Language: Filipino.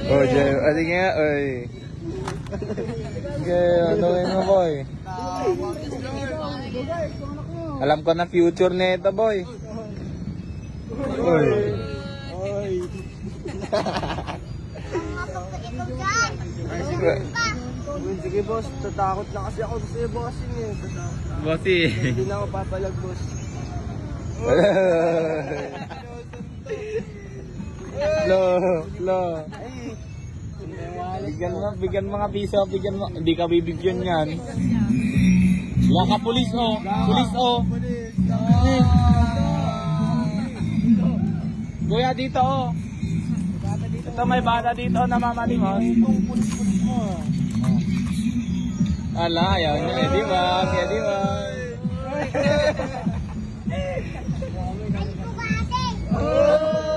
Oh, Jay, adi nga, oy. Okay, ano mo, boy? Alam ko na future nito, boy. Oy. Sige boss, tatakot na kasi ako sa iyo bossing eh. Bossy. Hindi na ako papalag boss. Lo. Bigyan mga piso, bigyan mo. Hindi ka bibigyan yan. Wala ka pulis oh. Pulis oh. Kuya dito oh. Ito may bata dito na mamalimos. Ala, ayaw niya. Di ba? Di ba? Oh!